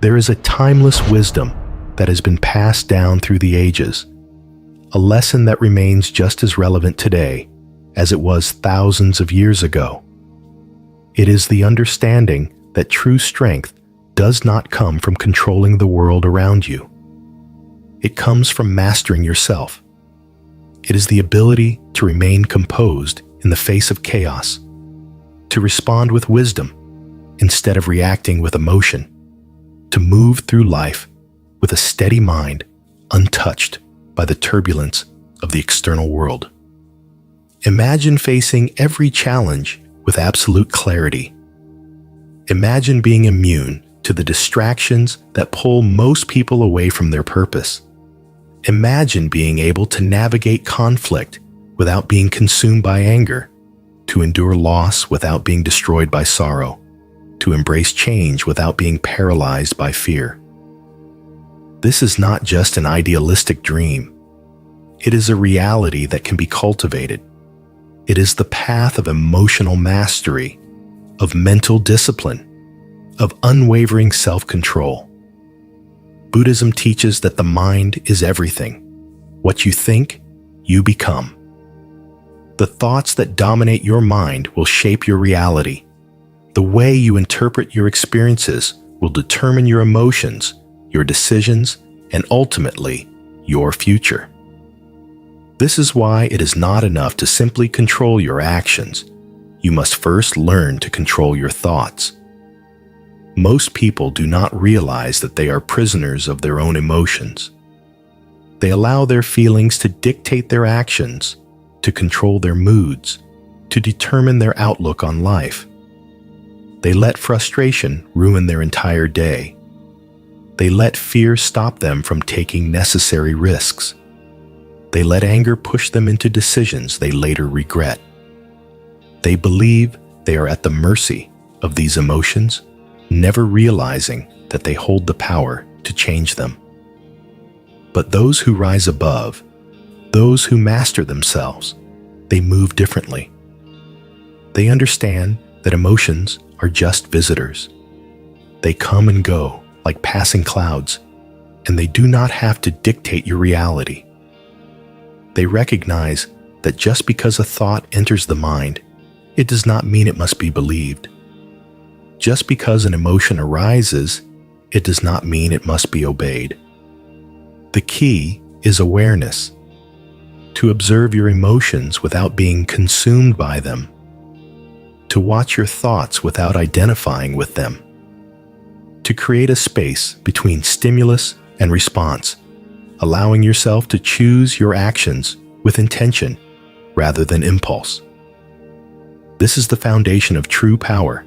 There is a timeless wisdom that has been passed down through the ages, a lesson that remains just as relevant today as it was thousands of years ago. It is the understanding that true strength does not come from controlling the world around you. It comes from mastering yourself. It is the ability to remain composed in the face of chaos, to respond with wisdom instead of reacting with emotion, to move through life with a steady mind, untouched by the turbulence of the external world. Imagine facing every challenge with absolute clarity. Imagine being immune to the distractions that pull most people away from their purpose. Imagine being able to navigate conflict without being consumed by anger, to endure loss without being destroyed by sorrow, to embrace change without being paralyzed by fear. This is not just an idealistic dream. It is a reality that can be cultivated. It is the path of emotional mastery, of mental discipline, of unwavering self-control. Buddhism teaches that the mind is everything. What you think, you become. The thoughts that dominate your mind will shape your reality. The way you interpret your experiences will determine your emotions, your decisions, and ultimately, your future. This is why it is not enough to simply control your actions. You must first learn to control your thoughts. Most people do not realize that they are prisoners of their own emotions. They allow their feelings to dictate their actions, to control their moods, to determine their outlook on life. They let frustration ruin their entire day. They let fear stop them from taking necessary risks. They let anger push them into decisions they later regret. They believe they are at the mercy of these emotions, never realizing that they hold the power to change them. But those who rise above, those who master themselves, they move differently. They understand that emotions are just visitors. They come and go like passing clouds, and they do not have to dictate your reality. They recognize that just because a thought enters the mind, it does not mean it must be believed. Just because an emotion arises, it does not mean it must be obeyed. The key is awareness. To observe your emotions without being consumed by them. To watch your thoughts without identifying with them. To create a space between stimulus and response, allowing yourself to choose your actions with intention rather than impulse. This is the foundation of true power,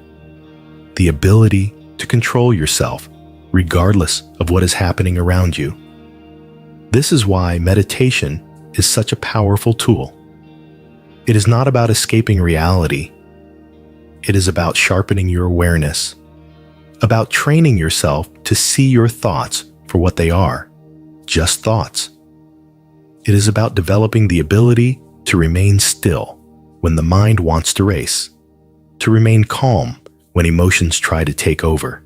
the ability to control yourself regardless of what is happening around you. This is why meditation is such a powerful tool. It is not about escaping reality. It is about sharpening your awareness, about training yourself to see your thoughts for what they are, just thoughts. It is about developing the ability to remain still when the mind wants to race, to remain calm when emotions try to take over.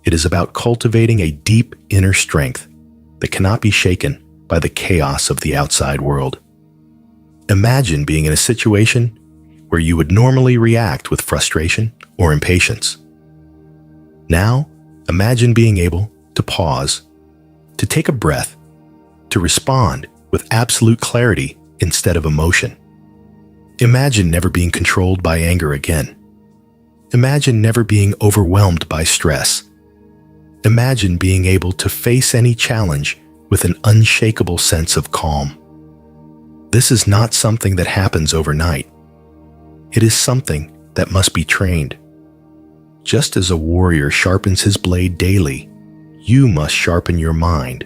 It is about cultivating a deep inner strength that cannot be shaken by the chaos of the outside world. Imagine being in a situation where you would normally react with frustration or impatience. Now, imagine being able to pause, to take a breath, to respond with absolute clarity instead of emotion. Imagine never being controlled by anger again. Imagine never being overwhelmed by stress. Imagine being able to face any challenge with an unshakable sense of calm. This is not something that happens overnight. It is something that must be trained. Just as a warrior sharpens his blade daily, you must sharpen your mind.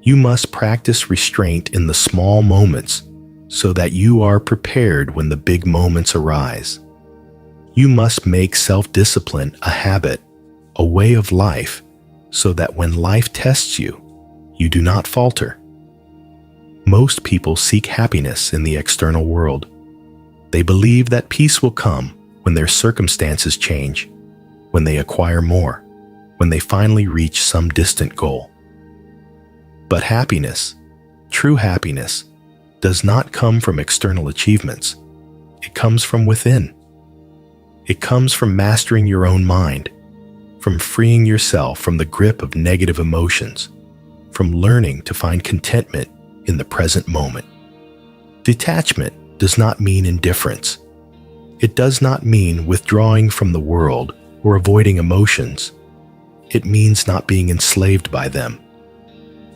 You must practice restraint in the small moments so that you are prepared when the big moments arise. You must make self-discipline a habit, a way of life, so that when life tests you, you do not falter. Most people seek happiness in the external world. They believe that peace will come when their circumstances change, when they acquire more, when they finally reach some distant goal. But happiness, true happiness, does not come from external achievements. It comes from within. It comes from mastering your own mind, from freeing yourself from the grip of negative emotions, from learning to find contentment in the present moment. Detachment does not mean indifference. It does not mean withdrawing from the world or avoiding emotions. It means not being enslaved by them.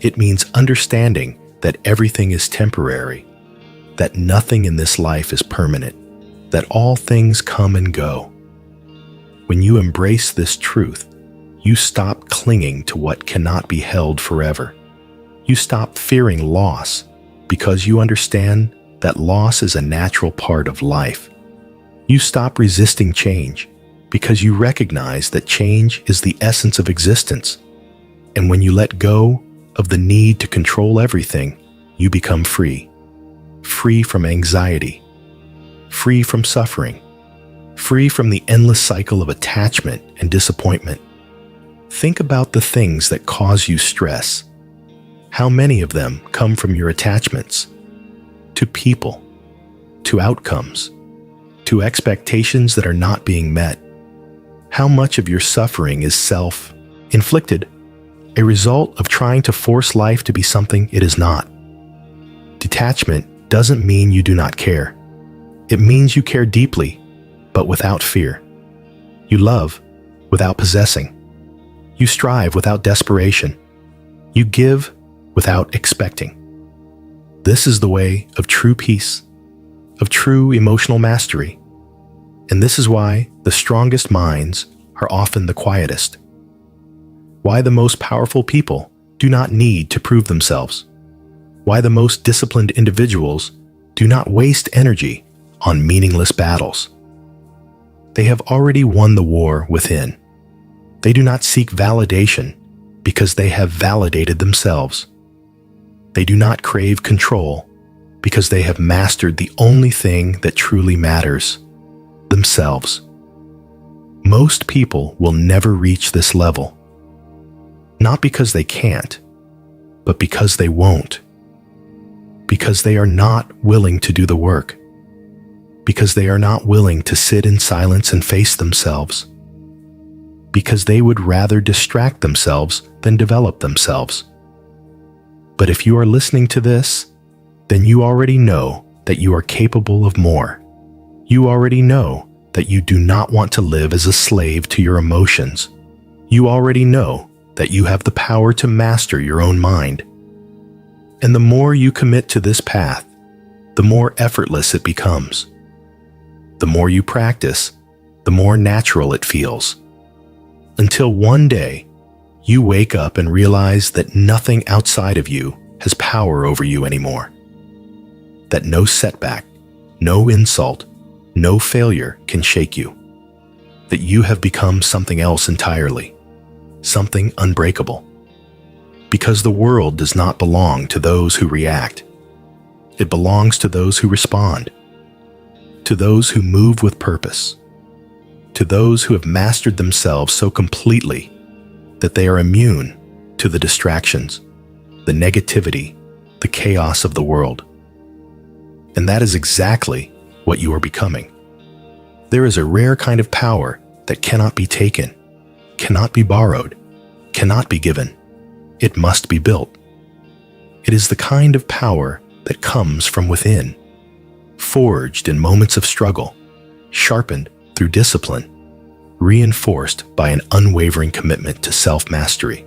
It means understanding that everything is temporary, that nothing in this life is permanent, that all things come and go. When you embrace this truth, you stop clinging to what cannot be held forever. You stop fearing loss because you understand that loss is a natural part of life. You stop resisting change because you recognize that change is the essence of existence. And when you let go of the need to control everything, you become free. Free from anxiety, free from suffering, free from the endless cycle of attachment and disappointment. Think about the things that cause you stress. How many of them come from your attachments? To people, to outcomes, to expectations that are not being met. How much of your suffering is self-inflicted, a result of trying to force life to be something it is not? Detachment doesn't mean you do not care. It means you care deeply, but without fear. You love without possessing. You strive without desperation. You give without expecting. This is the way of true peace, of true emotional mastery. And this is why the strongest minds are often the quietest. Why the most powerful people do not need to prove themselves. Why the most disciplined individuals do not waste energy on meaningless battles. They have already won the war within. They do not seek validation because they have validated themselves. They do not crave control because they have mastered the only thing that truly matters, themselves. Most people will never reach this level, not because they can't, but because they won't. Because they are not willing to do the work. Because they are not willing to sit in silence and face themselves. Because they would rather distract themselves than develop themselves. But if you are listening to this, then you already know that you are capable of more. You already know that you do not want to live as a slave to your emotions. You already know that you have the power to master your own mind. And the more you commit to this path, the more effortless it becomes. The more you practice, the more natural it feels. Until one day, you wake up and realize that nothing outside of you has power over you anymore. That no setback, no insult, no failure can shake you. That you have become something else entirely, something unbreakable. Because the world does not belong to those who react. It belongs to those who respond, to those who move with purpose, to those who have mastered themselves so completely that they are immune to the distractions, the negativity, the chaos of the world. And that is exactly what you are becoming. There is a rare kind of power that cannot be taken, cannot be borrowed, cannot be given. It must be built. It is the kind of power that comes from within, forged in moments of struggle, sharpened through discipline, reinforced by an unwavering commitment to self-mastery.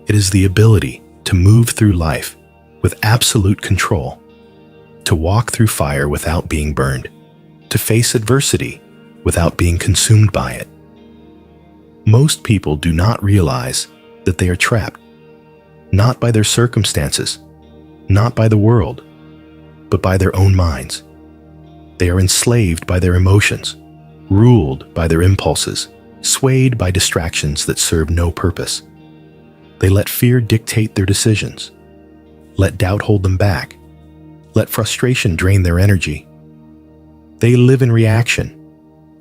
It is the ability to move through life with absolute control, to walk through fire without being burned, to face adversity without being consumed by it. Most people do not realize that they are trapped, not by their circumstances, not by the world, but by their own minds. They are enslaved by their emotions, ruled by their impulses, swayed by distractions that serve no purpose. They let fear dictate their decisions, let doubt hold them back, let frustration drain their energy. They live in reaction,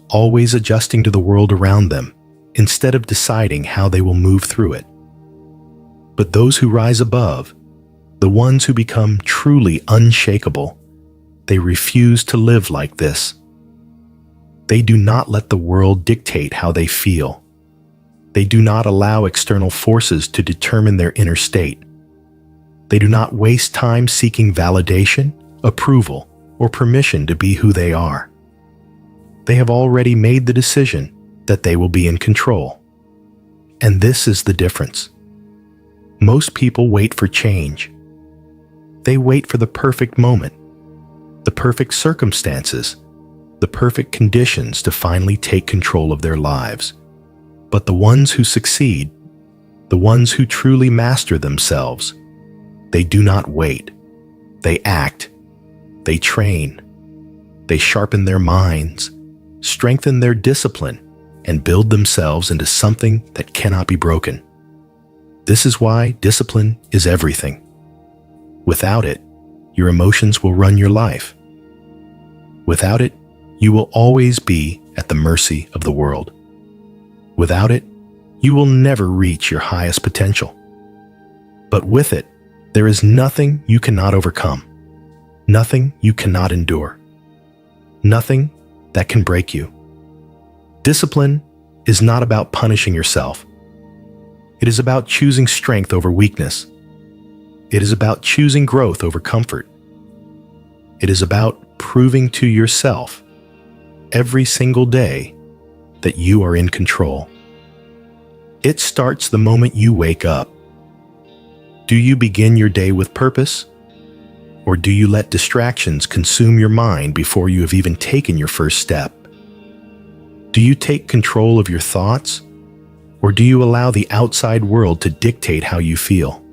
always adjusting to the world around them, instead of deciding how they will move through it. But those who rise above, the ones who become truly unshakable, they refuse to live like this. They do not let the world dictate how they feel. They do not allow external forces to determine their inner state. They do not waste time seeking validation, approval, or permission to be who they are. They have already made the decision that they will be in control. And this is the difference. Most people wait for change. They wait for the perfect moment, the perfect circumstances, the perfect conditions to finally take control of their lives. But the ones who succeed, the ones who truly master themselves, they do not wait. They act. They train. They sharpen their minds, strengthen their discipline, and build themselves into something that cannot be broken. This is why discipline is everything. Without it, your emotions will run your life. Without it, you will always be at the mercy of the world. Without it, you will never reach your highest potential. But with it, there is nothing you cannot overcome, nothing you cannot endure, nothing that can break you. Discipline is not about punishing yourself. It is about choosing strength over weakness. It is about choosing growth over comfort. It is about proving to yourself every single day that you are in control. It starts the moment you wake up. Do you begin your day with purpose? Or do you let distractions consume your mind before you have even taken your first step? Do you take control of your thoughts? Or do you allow the outside world to dictate how you feel?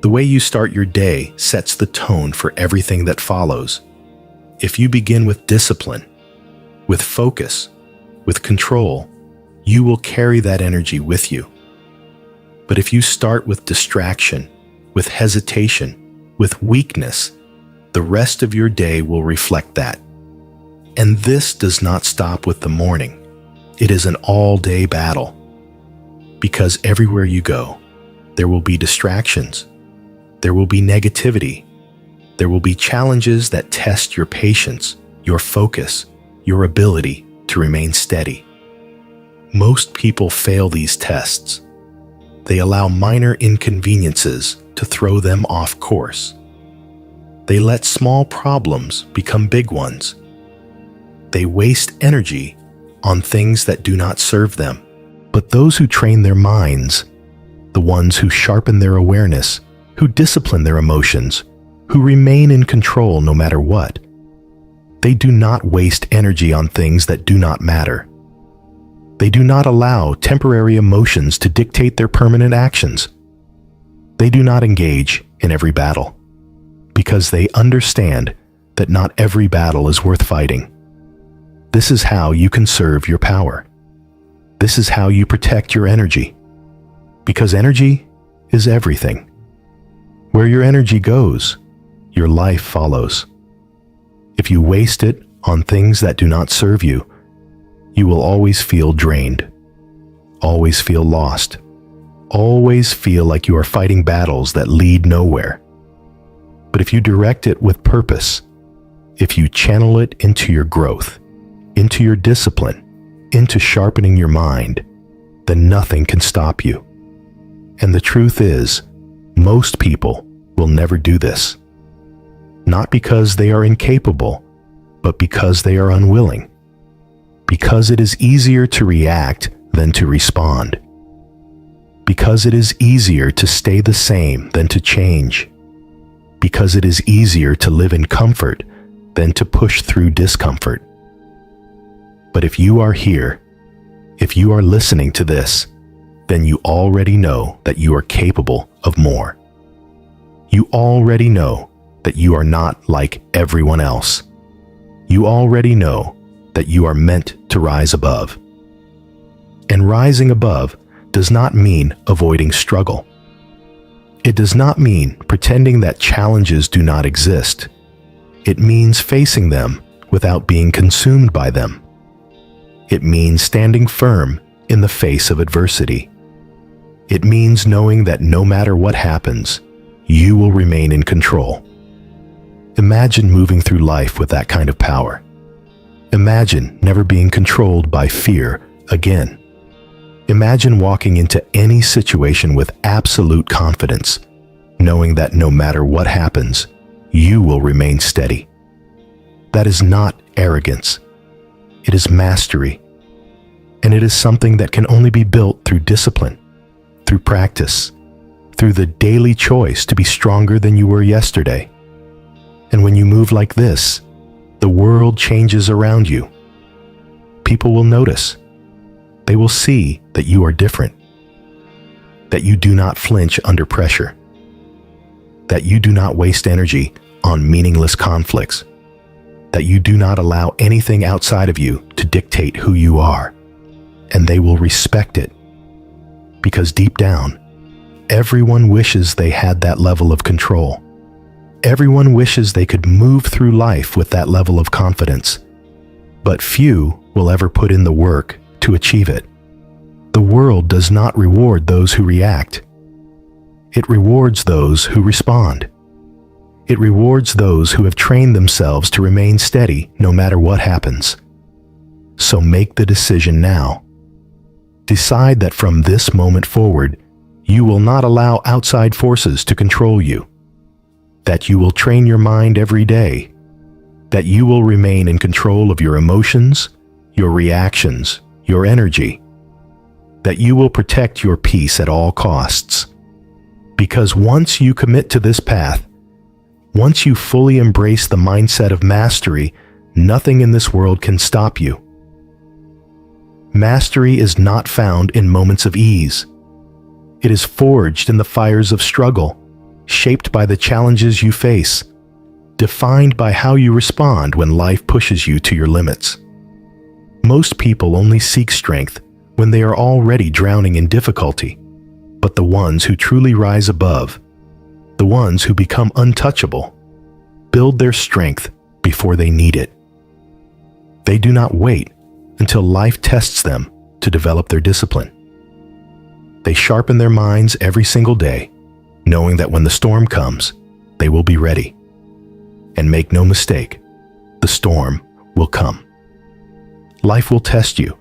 The way you start your day sets the tone for everything that follows. If you begin with discipline, with focus, with control, you will carry that energy with you. But if you start with distraction, with hesitation, with weakness, the rest of your day will reflect that. And this does not stop with the morning. It is an all-day battle. Because everywhere you go, there will be distractions. There will be negativity. There will be challenges that test your patience, your focus, your ability to remain steady. Most people fail these tests. They allow minor inconveniences to throw them off course. They let small problems become big ones. They waste energy on things that do not serve them. But those who train their minds, the ones who sharpen their awareness, who discipline their emotions, who remain in control no matter what, they do not waste energy on things that do not matter. They do not allow temporary emotions to dictate their permanent actions. They do not engage in every battle, because they understand that not every battle is worth fighting. This is how you conserve your power. This is how you protect your energy, because energy is everything. Where your energy goes, your life follows. If you waste it on things that do not serve you, you will always feel drained, always feel lost, always feel like you are fighting battles that lead nowhere. But if you direct it with purpose, if you channel it into your growth, into your discipline, into sharpening your mind, then nothing can stop you. And the truth is, most people will never do this. Not because they are incapable, but because they are unwilling. Because it is easier to react than to respond. Because it is easier to stay the same than to change. Because it is easier to live in comfort than to push through discomfort. But if you are here, if you are listening to this, then you already know that you are capable of more. You already know that you are not like everyone else. You already know that you are meant to rise above. And rising above does not mean avoiding struggle. It does not mean pretending that challenges do not exist. It means facing them without being consumed by them. It means standing firm in the face of adversity. It means knowing that no matter what happens, you will remain in control. Imagine moving through life with that kind of power. Imagine never being controlled by fear again. Imagine walking into any situation with absolute confidence, knowing that no matter what happens, you will remain steady. That is not arrogance. It is mastery. And it is something that can only be built through discipline, through practice, through the daily choice to be stronger than you were yesterday. And when you move like this, the world changes around you. People will notice. They will see that you are different, that you do not flinch under pressure, that you do not waste energy on meaningless conflicts, that you do not allow anything outside of you to dictate who you are, and they will respect it. Because deep down, everyone wishes they had that level of control. Everyone wishes they could move through life with that level of confidence, but few will ever put in the work to achieve it. The world does not reward those who react. It rewards those who respond. It rewards those who have trained themselves to remain steady no matter what happens. So make the decision now. Decide that from this moment forward, you will not allow outside forces to control you. That you will train your mind every day. That you will remain in control of your emotions, your reactions, your energy. That you will protect your peace at all costs. Because once you commit to this path, once you fully embrace the mindset of mastery, nothing in this world can stop you. Mastery is not found in moments of ease. It is forged in the fires of struggle, shaped by the challenges you face, defined by how you respond when life pushes you to your limits. Most people only seek strength when they are already drowning in difficulty, but the ones who truly rise above, the ones who become untouchable, build their strength before they need it. They do not wait until life tests them to develop their discipline. They sharpen their minds every single day, knowing that when the storm comes, they will be ready. And make no mistake, the storm will come. Life will test you.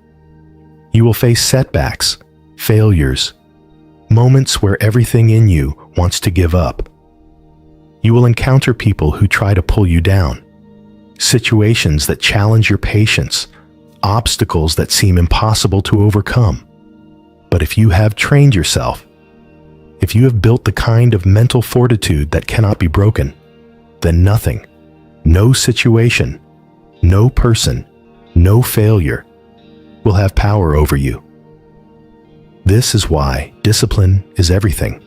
You will face setbacks, failures, moments where everything in you wants to give up. You will encounter people who try to pull you down, situations that challenge your patience, obstacles that seem impossible to overcome. But if you have trained yourself, if you have built the kind of mental fortitude that cannot be broken, then nothing, no situation, no person, no failure will have power over you. This is why discipline is everything.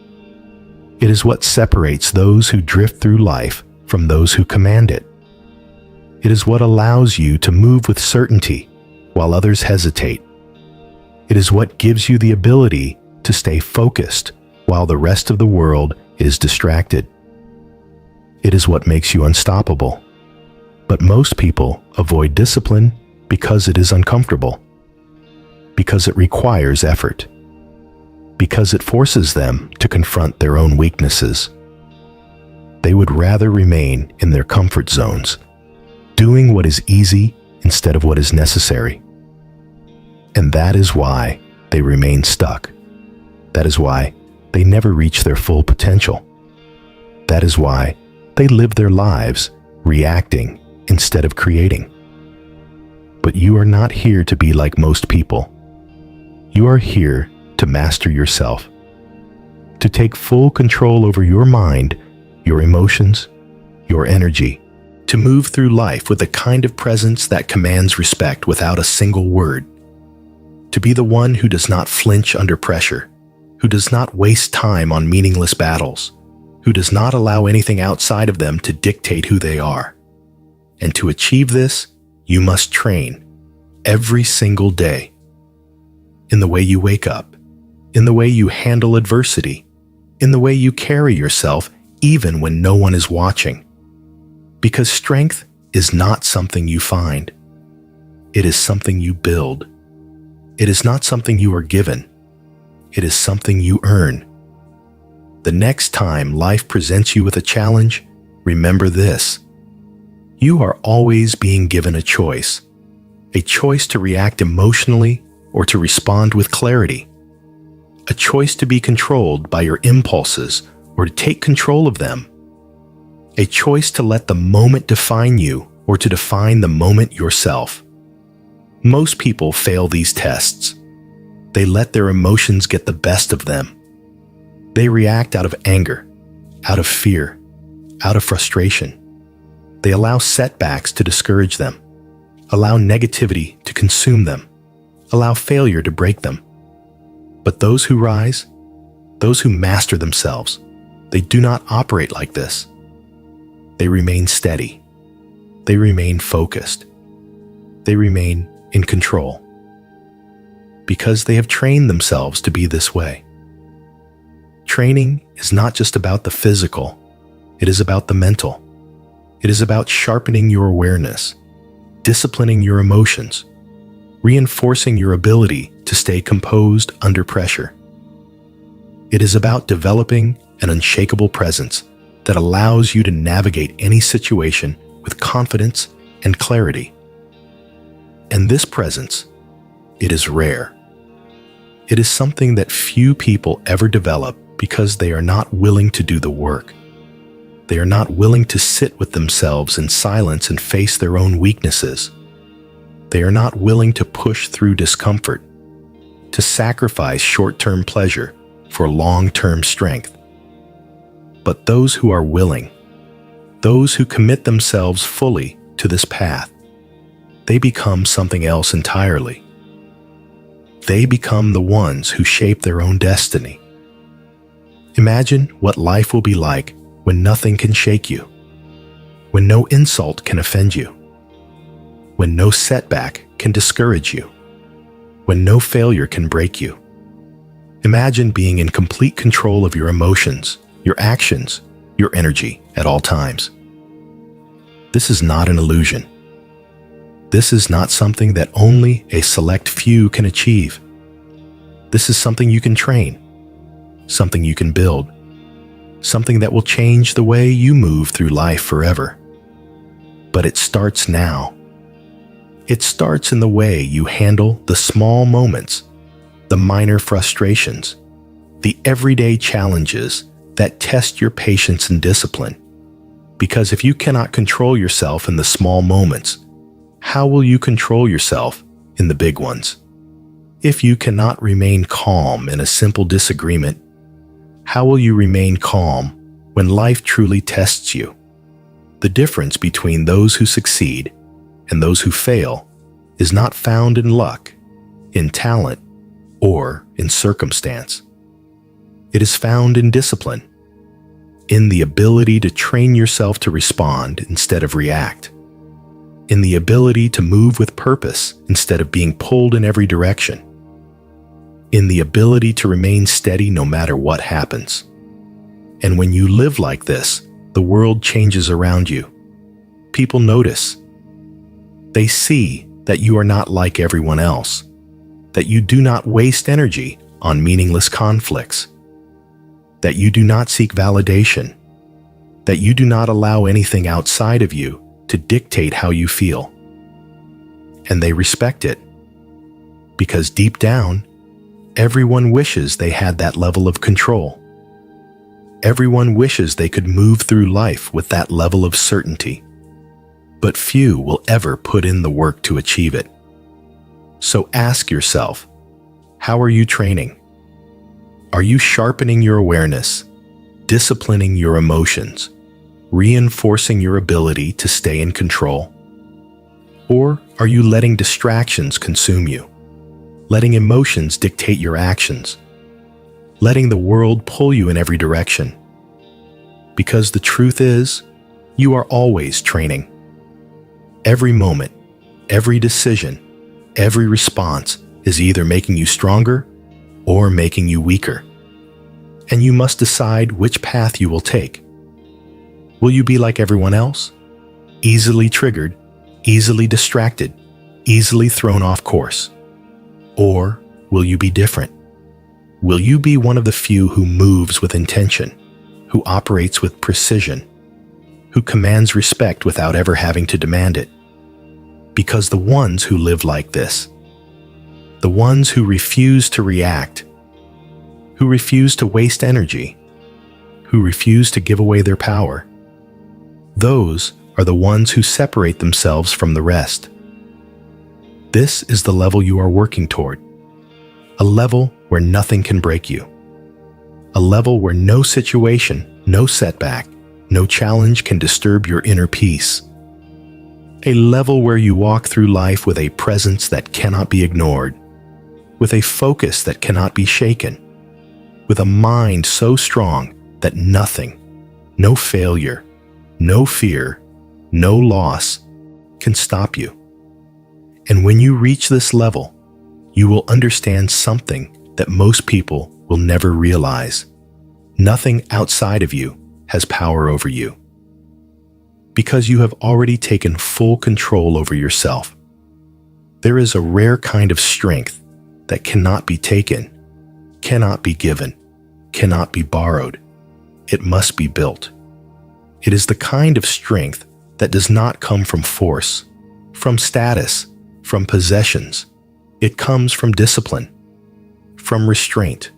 It is what separates those who drift through life from those who command it. It is what allows you to move with certainty while others hesitate. It is what gives you the ability to stay focused while the rest of the world is distracted. It is what makes you unstoppable. But most people avoid discipline because it is uncomfortable, because it requires effort, because it forces them to confront their own weaknesses. They would rather remain in their comfort zones, doing what is easy instead of what is necessary. And that is why they remain stuck. That is why they never reach their full potential. That is why they live their lives reacting instead of creating. But you are not here to be like most people. You are here to master yourself, to take full control over your mind, your emotions, your energy, to move through life with a kind of presence that commands respect without a single word, to be the one who does not flinch under pressure, who does not waste time on meaningless battles, who does not allow anything outside of them to dictate who they are. And to achieve this, you must train every single day. In the way you wake up, in the way you handle adversity, in the way you carry yourself even when no one is watching. Because strength is not something you find. It is something you build. It is not something you are given. It is something you earn. The next time life presents you with a challenge, remember this. You are always being given a choice to react emotionally or to respond with clarity, a choice to be controlled by your impulses or to take control of them, a choice to let the moment define you or to define the moment yourself. Most people fail these tests. They let their emotions get the best of them. They react out of anger, out of fear, out of frustration. They allow setbacks to discourage them, allow negativity to consume them, allow failure to break them. But those who rise, those who master themselves, they do not operate like this. They remain steady. They remain focused. They remain in control. Because they have trained themselves to be this way. Training is not just about the physical, it is about the mental. It is about sharpening your awareness, disciplining your emotions, reinforcing your ability to stay composed under pressure. It is about developing an unshakable presence that allows you to navigate any situation with confidence and clarity. And this presence, it is rare. It is something that few people ever develop because they are not willing to do the work. They are not willing to sit with themselves in silence and face their own weaknesses. They are not willing to push through discomfort, to sacrifice short-term pleasure for long-term strength. But those who are willing, those who commit themselves fully to this path, they become something else entirely. They become the ones who shape their own destiny. Imagine what life will be like when nothing can shake you, when no insult can offend you, when no setback can discourage you, when no failure can break you. Imagine being in complete control of your emotions, your actions, your energy at all times. This is not an illusion. This is not something that only a select few can achieve. This is something you can train, something you can build, something that will change the way you move through life forever. But it starts now. It starts in the way you handle the small moments, the minor frustrations, the everyday challenges that test your patience and discipline. Because if you cannot control yourself in the small moments, how will you control yourself in the big ones? If you cannot remain calm in a simple disagreement, how will you remain calm when life truly tests you? The difference between those who succeed and those who fail is not found in luck, in talent, or in circumstance. It is found in discipline, in the ability to train yourself to respond instead of react, in the ability to move with purpose instead of being pulled in every direction, in the ability to remain steady no matter what happens. And when you live like this, the world changes around you. People notice. They see that you are not like everyone else, that you do not waste energy on meaningless conflicts, that you do not seek validation, that you do not allow anything outside of you to dictate how you feel. And they respect it, because deep down, everyone wishes they had that level of control. Everyone wishes they could move through life with that level of certainty, but few will ever put in the work to achieve it. So ask yourself, how are you training? Are you sharpening your awareness, disciplining your emotions, reinforcing your ability to stay in control? Or are you letting distractions consume you, letting emotions dictate your actions, letting the world pull you in every direction? Because the truth is, you are always training. Every moment, every decision, every response is either making you stronger or making you weaker. And you must decide which path you will take. Will you be like everyone else? Easily triggered, easily distracted, easily thrown off course? Or will you be different? Will you be one of the few who moves with intention, who operates with precision, who commands respect without ever having to demand it? Because the ones who live like this, the ones who refuse to react, who refuse to waste energy, who refuse to give away their power, those are the ones who separate themselves from the rest. This is the level you are working toward, a level where nothing can break you, a level where no situation, no setback, no challenge can disturb your inner peace, a level where you walk through life with a presence that cannot be ignored, with a focus that cannot be shaken, with a mind so strong that nothing, no failure, no fear, no loss can stop you. And when you reach this level, you will understand something that most people will never realize. Nothing outside of you has power over you. Because you have already taken full control over yourself. There is a rare kind of strength that cannot be taken, cannot be given, cannot be borrowed. It must be built. It is the kind of strength that does not come from force, from status, from possessions. It comes from discipline, from restraint,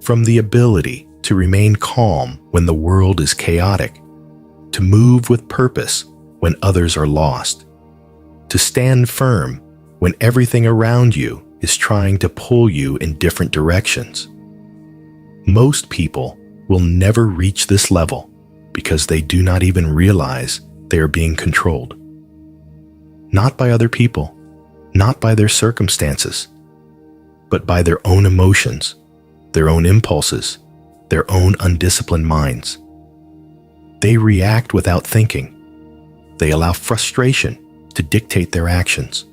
from the ability to remain calm when the world is chaotic, to move with purpose when others are lost, to stand firm when everything around you is trying to pull you in different directions. Most people will never reach this level because they do not even realize they are being controlled. Not by other people, not by their circumstances, but by their own emotions, their own impulses, their own undisciplined minds. They react without thinking. They allow frustration to dictate their actions.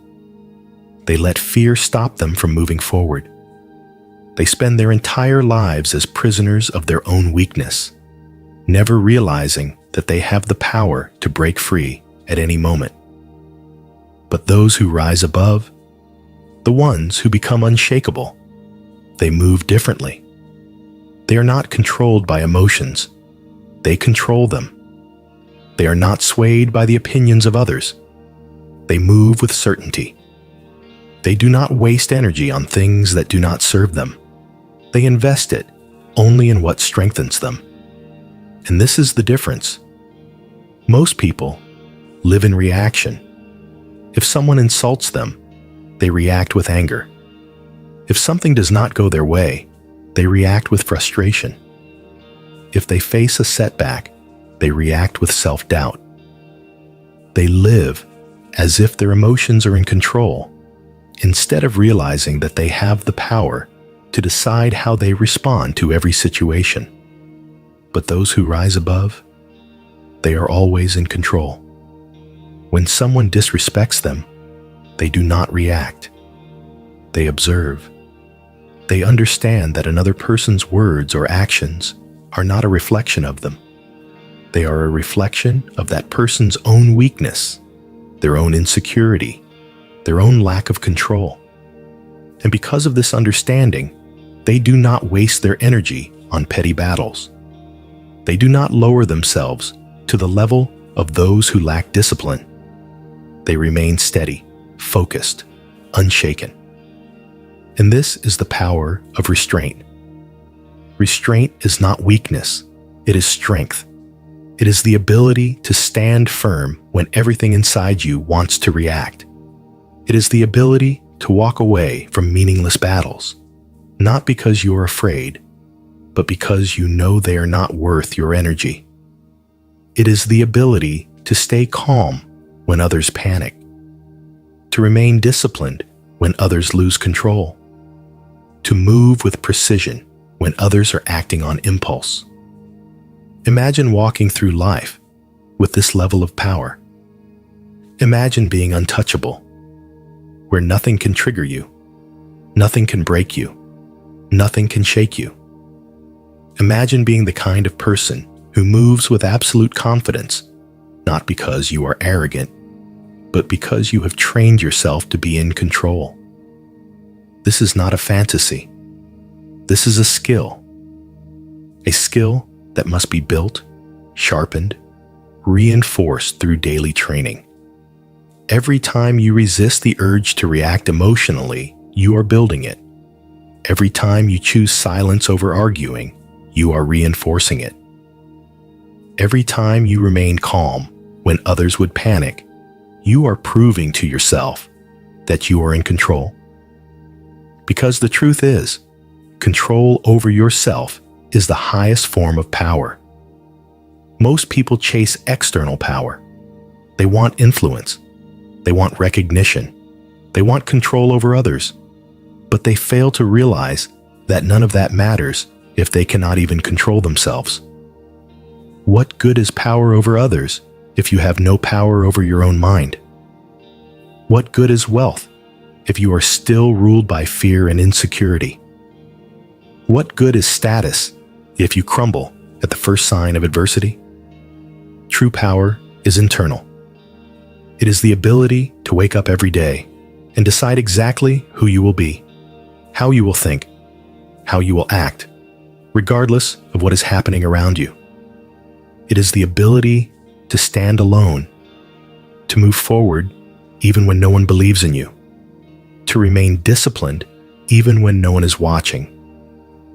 They let fear stop them from moving forward. They spend their entire lives as prisoners of their own weakness, never realizing that they have the power to break free at any moment. But those who rise above, the ones who become unshakable, they move differently. They are not controlled by emotions. They control them. They are not swayed by the opinions of others. They move with certainty. They do not waste energy on things that do not serve them. They invest it only in what strengthens them. And this is the difference. Most people live in reaction. If someone insults them, they react with anger. If something does not go their way, they react with frustration. If they face a setback, they react with self-doubt. They live as if their emotions are in control, instead of realizing that they have the power to decide how they respond to every situation. But those who rise above, they are always in control. When someone disrespects them, they do not react. They observe. They understand that another person's words or actions are not a reflection of them. They are a reflection of that person's own weakness, their own insecurity, their own lack of control. And because of this understanding, they do not waste their energy on petty battles. They do not lower themselves to the level of those who lack discipline. They remain steady, focused, unshaken. And this is the power of restraint. Restraint is not weakness, it is strength. It is the ability to stand firm when everything inside you wants to react. It is the ability to walk away from meaningless battles, not because you are afraid, but because you know they are not worth your energy. It is the ability to stay calm when others panic, to remain disciplined when others lose control, to move with precision when others are acting on impulse. Imagine walking through life with this level of power. Imagine being untouchable, where nothing can trigger you, nothing can break you, nothing can shake you. Imagine being the kind of person who moves with absolute confidence, not because you are arrogant, but because you have trained yourself to be in control. This is not a fantasy. This is a skill that must be built, sharpened, reinforced through daily training. Every time you resist the urge to react emotionally, you are building it. Every time you choose silence over arguing, you are reinforcing it. Every time you remain calm when others would panic, you are proving to yourself that you are in control. Because the truth is, control over yourself is the highest form of power. Most people chase external power. They want influence. They want recognition. They want control over others. But they fail to realize that none of that matters if they cannot even control themselves. What good is power over others if you have no power over your own mind? What good is wealth if you are still ruled by fear and insecurity? What good is status if you crumble at the first sign of adversity? True power is internal. It is the ability to wake up every day and decide exactly who you will be, how you will think, how you will act, regardless of what is happening around you. It is the ability to stand alone, to move forward even when no one believes in you, to remain disciplined even when no one is watching.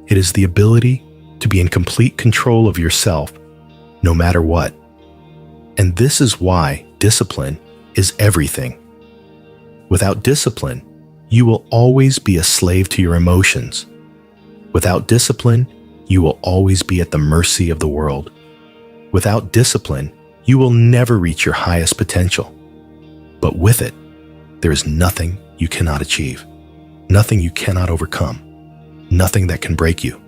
It is the ability to be in complete control of yourself, no matter what. And this is why discipline is everything. Without discipline, you will always be a slave to your emotions. Without discipline, you will always be at the mercy of the world. Without discipline, you will never reach your highest potential. But with it, there is nothing you cannot achieve, nothing you cannot overcome, nothing that can break you.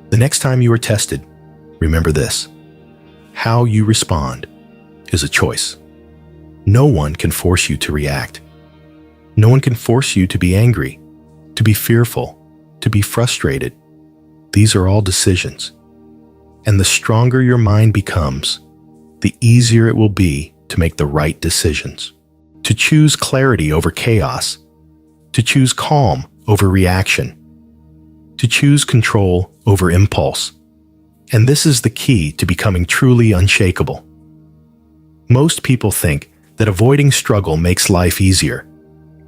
The next time you are tested, remember this: how you respond is a choice. No one can force you to react. No one can force you to be angry, to be fearful, to be frustrated. These are all decisions. And the stronger your mind becomes, the easier it will be to make the right decisions, to choose clarity over chaos, to choose calm over reaction, to choose control over impulse. And this is the key to becoming truly unshakable. Most people think that avoiding struggle makes life easier.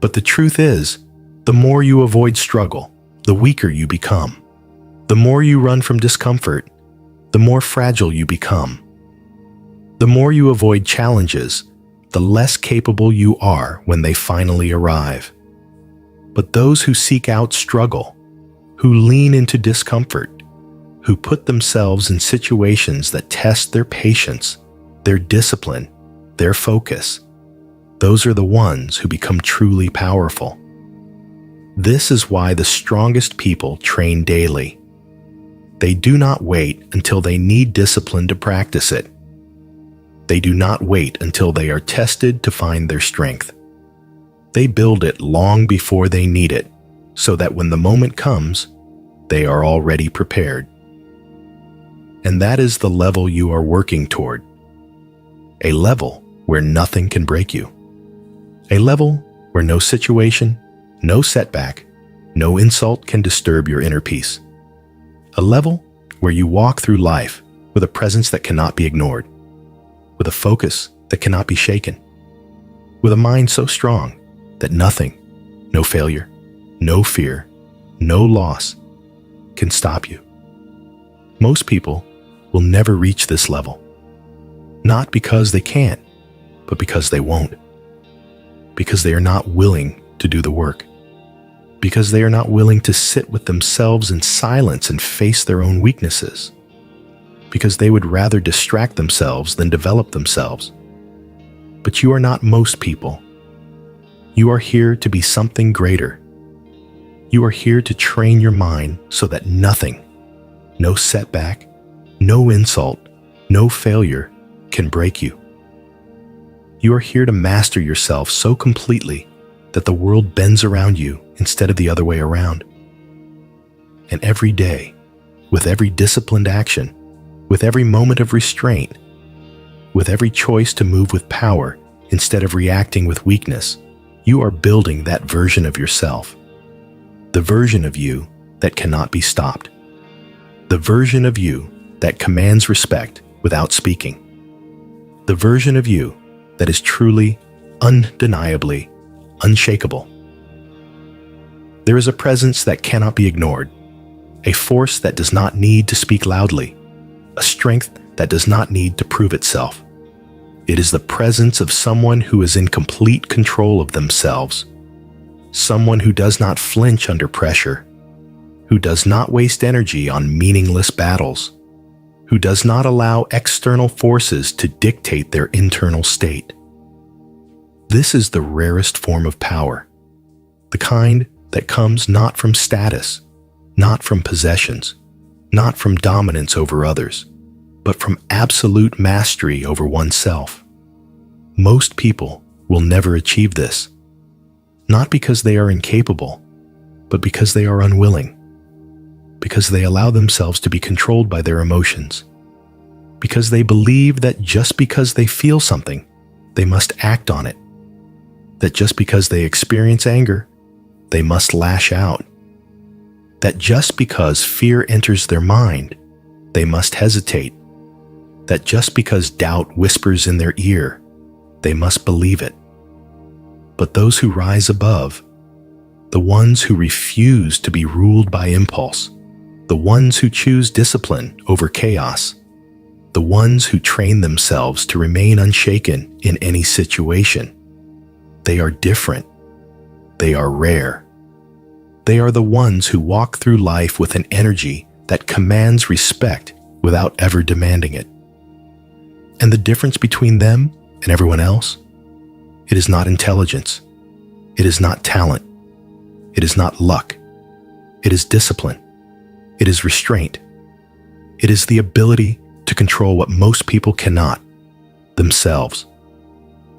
But the truth is, the more you avoid struggle, the weaker you become. The more you run from discomfort, the more fragile you become. The more you avoid challenges, the less capable you are when they finally arrive. But those who seek out struggle, who lean into discomfort, who put themselves in situations that test their patience, their discipline, their focus, those are the ones who become truly powerful. This is why the strongest people train daily. They do not wait until they need discipline to practice it. They do not wait until they are tested to find their strength. They build it long before they need it, so that when the moment comes, they are already prepared. And that is the level you are working toward. A level where nothing can break you. A level where no situation, no setback, no insult can disturb your inner peace. A level where you walk through life with a presence that cannot be ignored, with a focus that cannot be shaken, with a mind so strong that nothing, no failure, no fear, no loss can stop you. Most people will never reach this level, not because they can't, but because they won't. Because they are not willing to do the work. Because they are not willing to sit with themselves in silence and face their own weaknesses. Because they would rather distract themselves than develop themselves. But you are not most people. You are here to be something greater. You are here to train your mind so that nothing, no setback, no insult, no failure can break you. You are here to master yourself so completely that the world bends around you instead of the other way around. And every day, with every disciplined action, with every moment of restraint, with every choice to move with power instead of reacting with weakness, you are building that version of yourself. the version of you that cannot be stopped, the version of you that commands respect without speaking, the version of you that is truly, undeniably, unshakable. There is a presence that cannot be ignored, a force that does not need to speak loudly, a strength that does not need to prove itself. It is the presence of someone who is in complete control of themselves, someone who does not flinch under pressure, who does not waste energy on meaningless battles, who does not allow external forces to dictate their internal state. This is the rarest form of power, the kind that comes not from status, not from possessions, not from dominance over others, but from absolute mastery over oneself. Most people will never achieve this, not because they are incapable, but because they are unwilling, because they allow themselves to be controlled by their emotions, because they believe that just because they feel something, they must act on it, that just because they experience anger, they must lash out, that just because fear enters their mind, they must hesitate, that just because doubt whispers in their ear, they must believe it. But those who rise above, the ones who refuse to be ruled by impulse, the ones who choose discipline over chaos, the ones who train themselves to remain unshaken in any situation, they are different. They are rare. They are the ones who walk through life with an energy that commands respect without ever demanding it. And the difference between them and everyone else? It is not intelligence. It is not talent. It is not luck. It is discipline. It is restraint. It is the ability to control what most people cannot, themselves.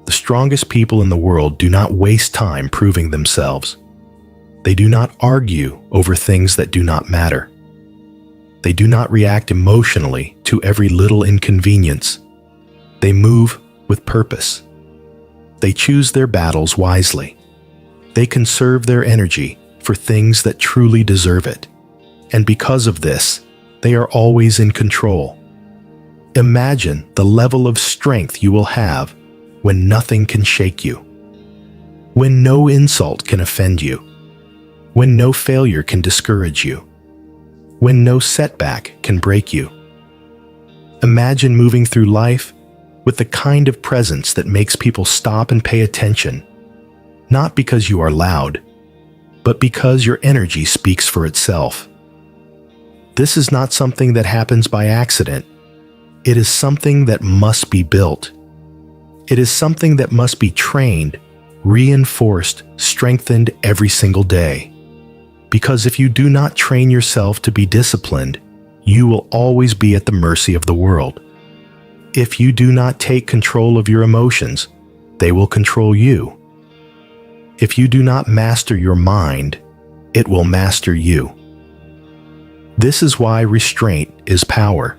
The strongest people in the world do not waste time proving themselves. They do not argue over things that do not matter. They do not react emotionally to every little inconvenience. They move with purpose. They choose their battles wisely. They conserve their energy for things that truly deserve it. And because of this, they are always in control. Imagine the level of strength you will have when nothing can shake you, when no insult can offend you, when no failure can discourage you, when no setback can break you. Imagine moving through life with the kind of presence that makes people stop and pay attention, not because you are loud, but because your energy speaks for itself. This is not something that happens by accident. It is something that must be built. It is something that must be trained, reinforced, strengthened every single day. Because if you do not train yourself to be disciplined, you will always be at the mercy of the world. If you do not take control of your emotions, they will control you. If you do not master your mind, it will master you. This is why restraint is power.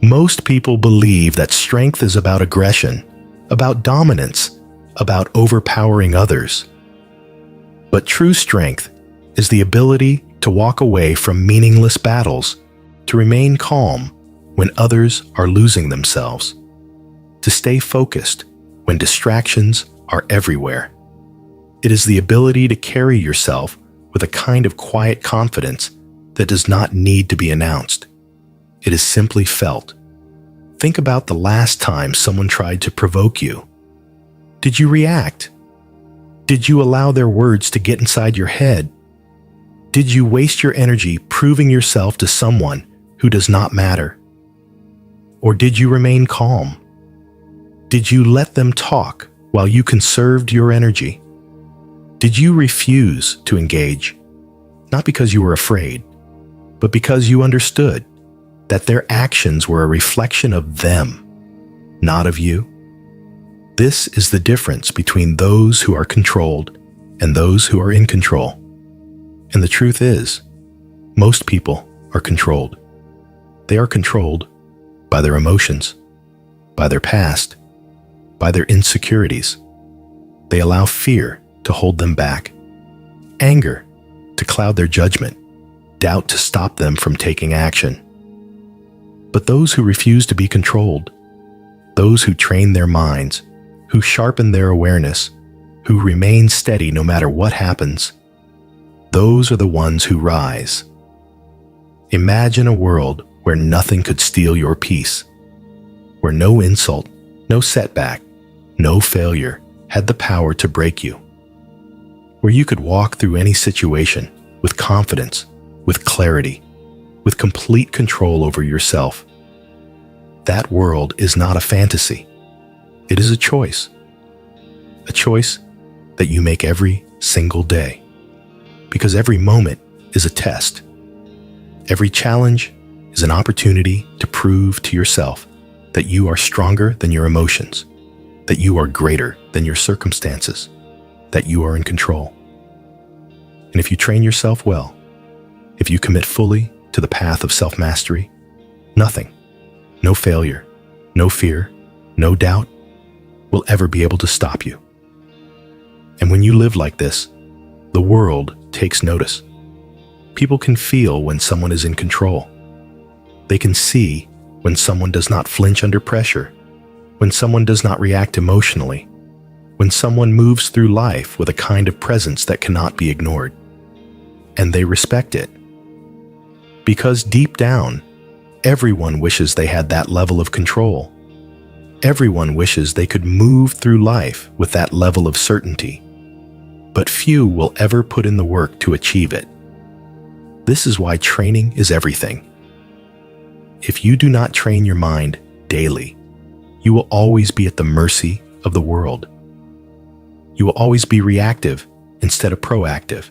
Most people believe that strength is about aggression, about dominance, about overpowering others. But true strength is the ability to walk away from meaningless battles, to remain calm when others are losing themselves, to stay focused when distractions are everywhere. It is the ability to carry yourself with a kind of quiet confidence that does not need to be announced. It is simply felt. Think about the last time someone tried to provoke you. Did you react? Did you allow their words to get inside your head? Did you waste your energy proving yourself to someone who does not matter? Or did you remain calm? Did you let them talk while you conserved your energy? Did you refuse to engage, not because you were afraid, but because you understood that their actions were a reflection of them, not of you? This is the difference between those who are controlled and those who are in control. And the truth is, most people are controlled. They are controlled by their emotions, by their past, by their insecurities. They allow fear to hold them back, anger to cloud their judgment, doubt to stop them from taking action. But those who refuse to be controlled, those who train their minds, who sharpen their awareness, who remain steady no matter what happens, those are the ones who rise. Imagine a world where nothing could steal your peace, where no insult, no setback, no failure had the power to break you, where you could walk through any situation with confidence, with clarity, with complete control over yourself. That world is not a fantasy. It is a choice that you make every single day, because every moment is a test. Every challenge is an opportunity to prove to yourself that you are stronger than your emotions, that you are greater than your circumstances, that you are in control. And if you train yourself well, if you commit fully to the path of self-mastery, nothing, no failure, no fear, no doubt will ever be able to stop you. And when you live like this, the world takes notice. People can feel when someone is in control. They can see when someone does not flinch under pressure, when someone does not react emotionally, when someone moves through life with a kind of presence that cannot be ignored. And they respect it. Because deep down, everyone wishes they had that level of control. Everyone wishes they could move through life with that level of certainty. But few will ever put in the work to achieve it. This is why training is everything. If you do not train your mind daily, you will always be at the mercy of the world. You will always be reactive instead of proactive.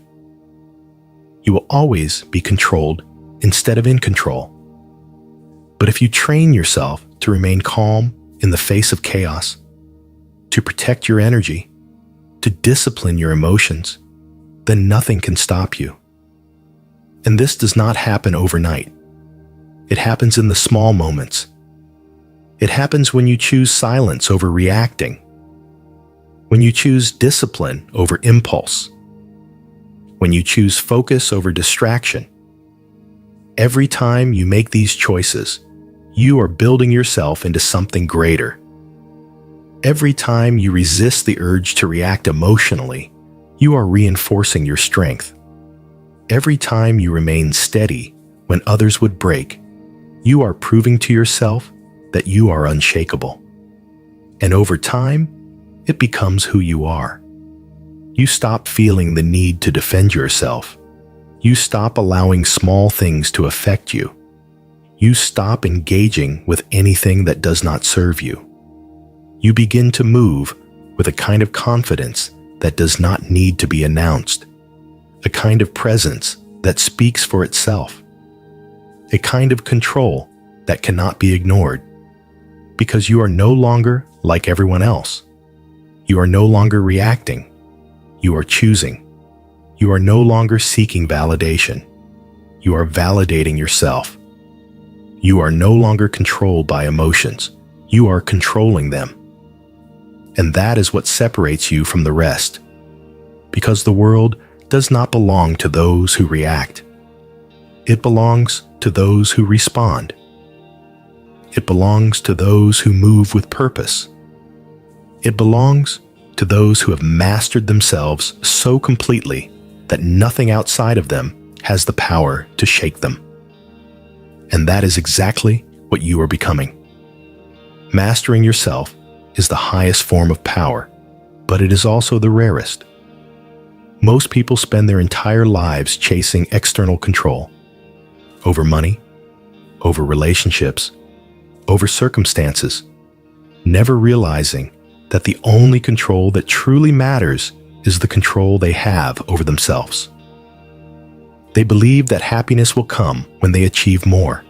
You will always be controlled instead of in control. But if you train yourself to remain calm in the face of chaos, to protect your energy, to discipline your emotions, then nothing can stop you. And this does not happen overnight. It happens in the small moments. It happens when you choose silence over reacting, when you choose discipline over impulse, when you choose focus over distraction. Every time you make these choices, you are building yourself into something greater. Every time you resist the urge to react emotionally, you are reinforcing your strength. Every time you remain steady when others would break, you are proving to yourself that you are unshakable. And over time, it becomes who you are. You stop feeling the need to defend yourself. You stop allowing small things to affect you. You stop engaging with anything that does not serve you. You begin to move with a kind of confidence that does not need to be announced, a kind of presence that speaks for itself, a kind of control that cannot be ignored, because you are no longer like everyone else. You are no longer reacting. You are choosing. You are no longer seeking validation. You are validating yourself. You are no longer controlled by emotions. You are controlling them. And that is what separates you from the rest, because the world does not belong to those who react. It belongs to those who respond. It belongs to those who move with purpose. It belongs to those who have mastered themselves so completely that nothing outside of them has the power to shake them. And that is exactly what you are becoming. Mastering yourself is the highest form of power, but it is also the rarest. Most people spend their entire lives chasing external control over money, over relationships, over circumstances, never realizing that the only control that truly matters is the control they have over themselves. They believe that happiness will come when they achieve more,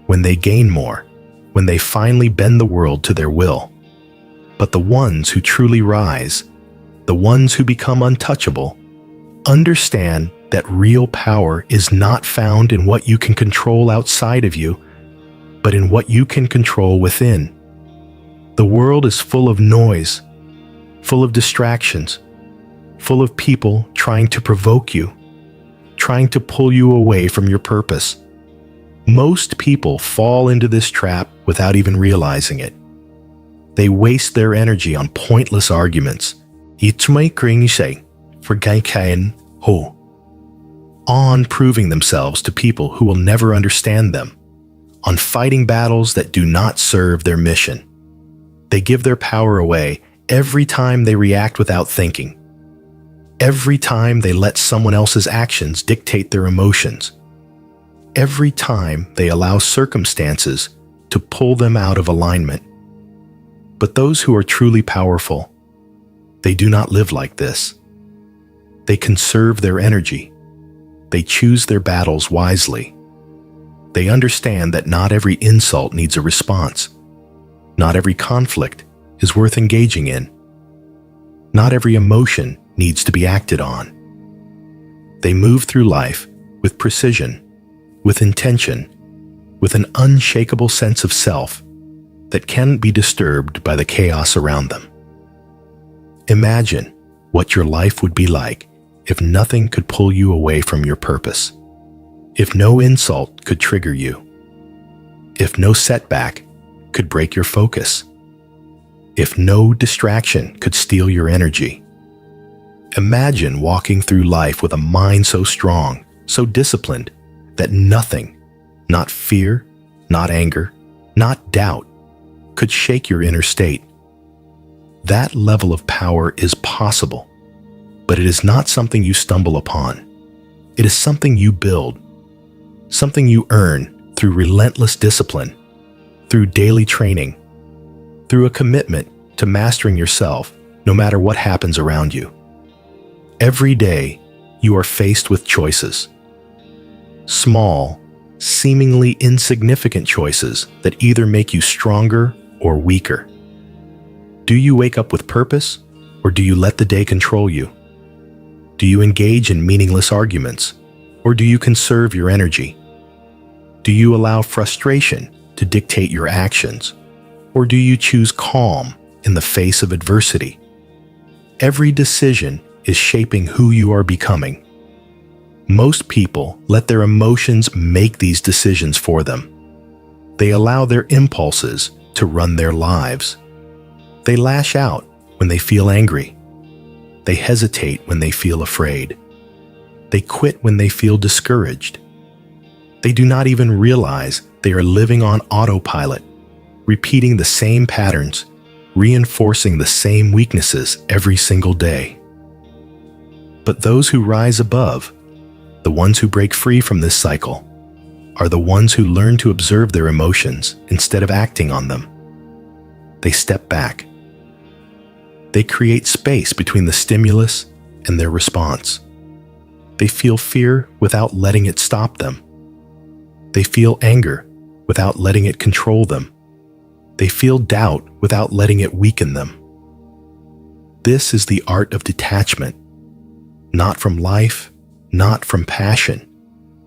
when they gain more, when they finally bend the world to their will. But the ones who truly rise, the ones who become untouchable, understand that real power is not found in what you can control outside of you, but in what you can control within. The world is full of noise, full of distractions, full of people trying to provoke you, trying to pull you away from your purpose. Most people fall into this trap without even realizing it. They waste their energy on pointless arguments. On proving themselves to people who will never understand them, on fighting battles that do not serve their mission. They give their power away every time they react without thinking. Every time they let someone else's actions dictate their emotions. Every time they allow circumstances to pull them out of alignment. But those who are truly powerful, they do not live like this. They conserve their energy. They choose their battles wisely. They understand that not every insult needs a response. Not every conflict is worth engaging in. Not every emotion needs to be acted on. They move through life with precision, with intention, with an unshakable sense of self that can't be disturbed by the chaos around them. Imagine what your life would be like if nothing could pull you away from your purpose, if no insult could trigger you, if no setback could break your focus, if no distraction could steal your energy. Imagine walking through life with a mind so strong, so disciplined, that nothing, not fear, not anger, not doubt, could shake your inner state. That level of power is possible, but it is not something you stumble upon. It is something you build, something you earn through relentless discipline, through daily training, through a commitment to mastering yourself no matter what happens around you. Every day, you are faced with choices. Small, seemingly insignificant choices that either make you stronger or weaker. Do you wake up with purpose, or do you let the day control you? Do you engage in meaningless arguments, or do you conserve your energy? Do you allow frustration to dictate your actions, or do you choose calm in the face of adversity? Every decision is shaping who you are becoming. Most people let their emotions make these decisions for them. They allow their impulses to run their lives. They lash out when they feel angry. They hesitate when they feel afraid. They quit when they feel discouraged. They do not even realize they are living on autopilot, repeating the same patterns, reinforcing the same weaknesses every single day. But those who rise above, the ones who break free from this cycle, are the ones who learn to observe their emotions instead of acting on them. They step back. They create space between the stimulus and their response. They feel fear without letting it stop them. They feel anger without letting it control them. They feel doubt without letting it weaken them. This is the art of detachment, not from life, not from passion,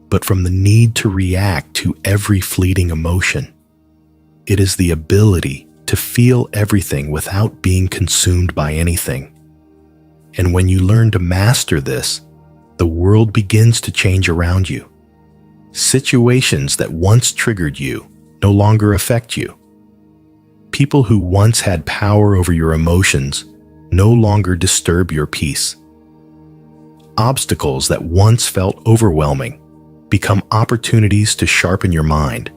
but from the need to react to every fleeting emotion. It is the ability to feel everything without being consumed by anything. And when you learn to master this, the world begins to change around you. Situations that once triggered you no longer affect you. People who once had power over your emotions no longer disturb your peace. Obstacles that once felt overwhelming become opportunities to sharpen your mind.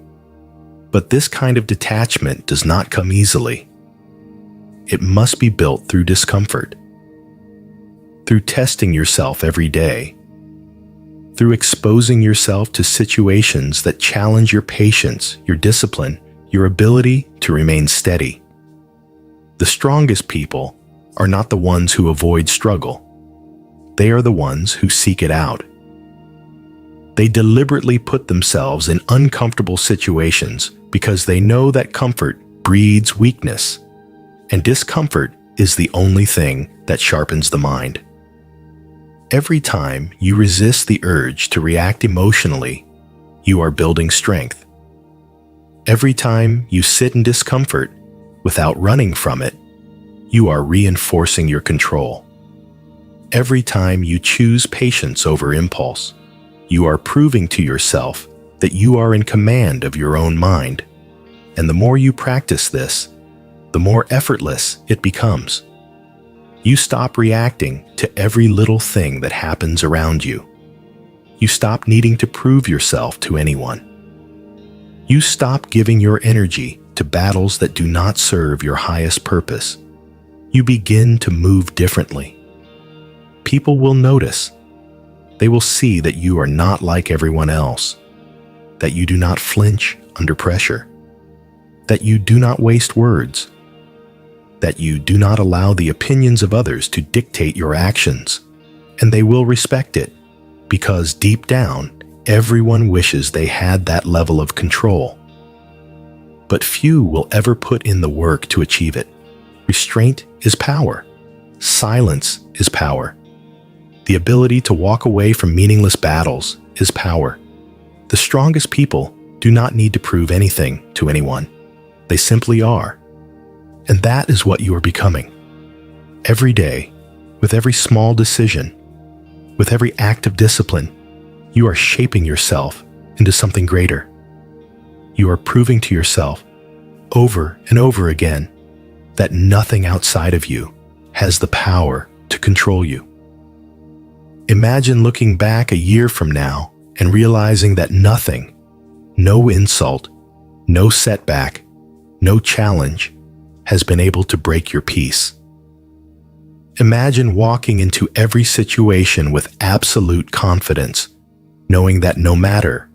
But this kind of detachment does not come easily. It must be built through discomfort, through testing yourself every day, through exposing yourself to situations that challenge your patience, your discipline, your ability to remain steady. The strongest people are not the ones who avoid struggle. They are the ones who seek it out. They deliberately put themselves in uncomfortable situations because they know that comfort breeds weakness, and discomfort is the only thing that sharpens the mind. Every time you resist the urge to react emotionally, you are building strength. Every time you sit in discomfort without running from it, you are reinforcing your control. Every time you choose patience over impulse, You are proving to yourself that you are in command of your own mind. And the more you practice this, the more effortless it becomes. You stop reacting to every little thing that happens around you. You stop needing to prove yourself to anyone. You stop giving your energy to battles that do not serve your highest purpose. You begin to move differently. People will notice. They will see that you are not like everyone else, that you do not flinch under pressure, that you do not waste words, that you do not allow the opinions of others to dictate your actions, and they will respect it, because deep down, everyone wishes they had that level of control. But few will ever put in the work to achieve it. Restraint is power. Silence is power. The ability to walk away from meaningless battles is power. The strongest people do not need to prove anything to anyone. They simply are. And that is what you are becoming. Every day, with every small decision, with every act of discipline, you are shaping yourself into something greater. You are proving to yourself over and over again that nothing outside of you has the power to control you. Imagine looking back a year from now and realizing that nothing, no insult, no setback, no challenge has been able to break your peace. Imagine walking into every situation with absolute confidence, knowing that no matter